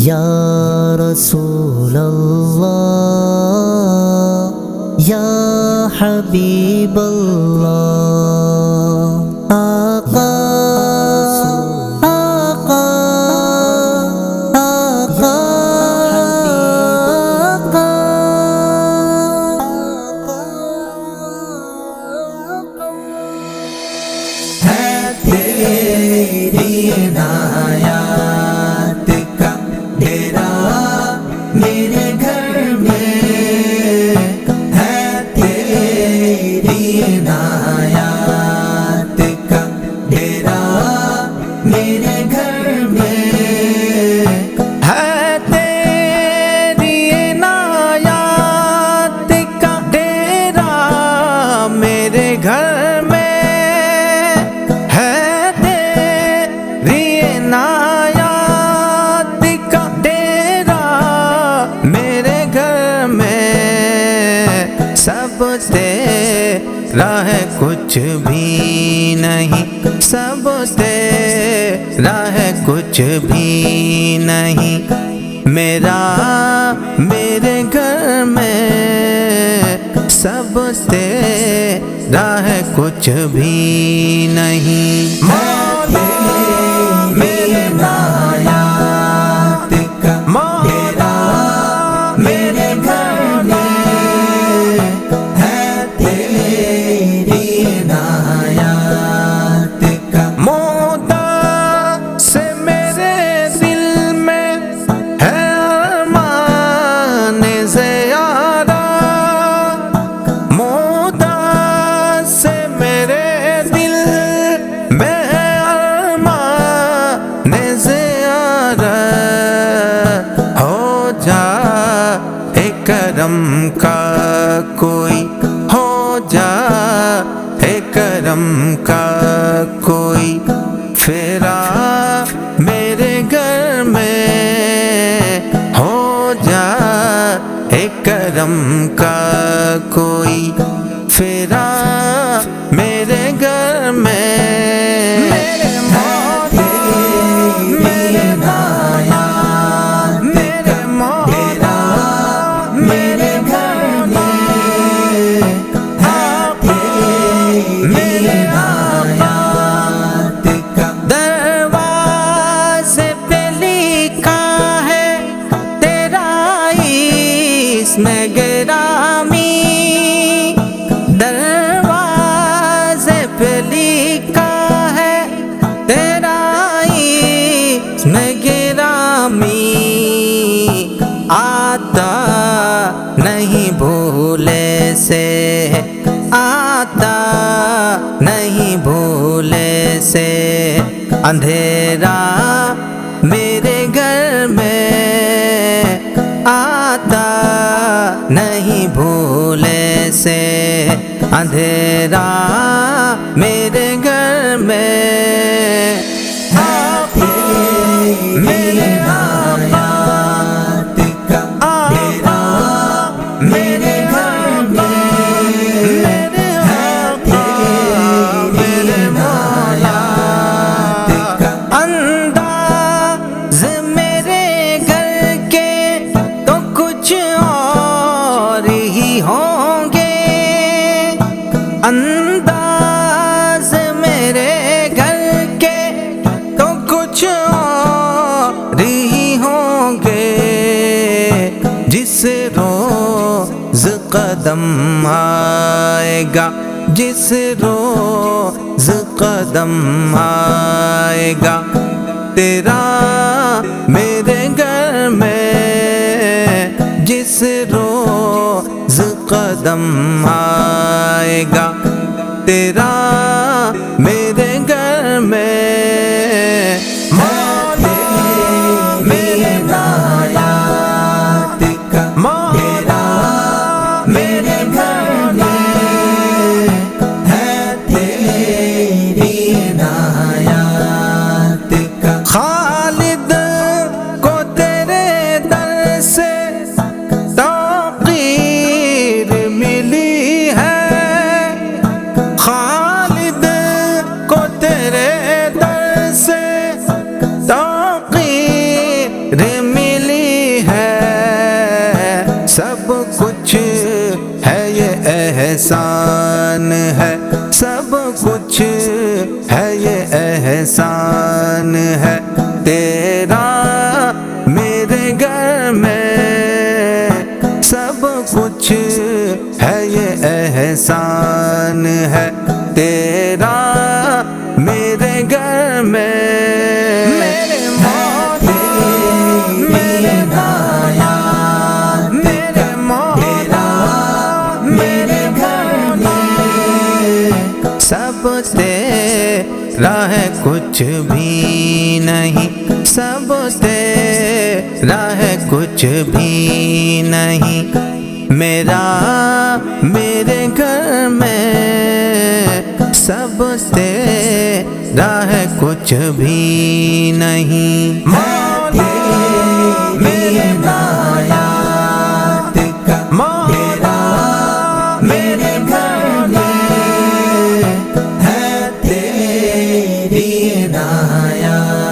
یا رسول اللہ یا حبیب اللہ آقا آقا آقا ہے تیری عنایات کا ڈیرا میرے گھر میں، ہے تیری عنایات کا ڈیرا میرے گھر میں، ہے تیری عنایات کا ڈیرا میرے گھر میں، سب تیرا ہے کچھ بھی نہیں، سب تیرا ہے کچھ بھی نہیں، میرا میرے گھر میں سب تیرا ہے کچھ بھی نہیں، میرے عنایات کا ڈیرا میرے گھر میں، کرم کا کوئی ہو جا ہے، کرم کا کوئی پھیرا میرے گھر میں ہو جا ہے، کرم کا کوئی پھیرا میرے گھر میں، میں گرامی دروازے پہ لکھا ہے تیرا اسم گرامی، آتا نہیں بھولے سے، آتا نہیں بھولے سے، اندھیرا میرے گھر میں آتا نہیں بھولے سے، اندھیرا میرے گھر میں، میرے عنایات کا ڈیرا میرے گھر میں، میرے عنایات کا انداز میرے گھر کے تو کچھ اور ہی ہوں گے، انداز میرے گھر کے تو کچھ اور ہی ہوں گے، جس روز قدم آئے گا، جس روز قدم آئے گا تیرا میرے گھر میں، جس روز قدم آئے گا تیرا میرے گھر میں، میرے عنایات کا ڈیرا میرے گھر میں، ہے تیری عنایات کا خالد کو تیرے در سے توقیر ملی ہے، خالد کو تیرے در سے توقیر ملی احسان ہے سب کچھ ہے یہ احسان ہے تیرا میرے گھر میں سب کچھ ہے یہ احسان ہے تیرا میرے گھر میں میرے مولا میرے نایا میرے مولا میرے گھر میں سب تیرا ہے کچھ بھی نہیں سب تیرا ہے کچھ بھی نہیں میرا میرے گھر میں سب تیرا ہے کچھ بھی نہیں مولا میرے نایات کا مولا میرے گھر میں ہے تیری عنایات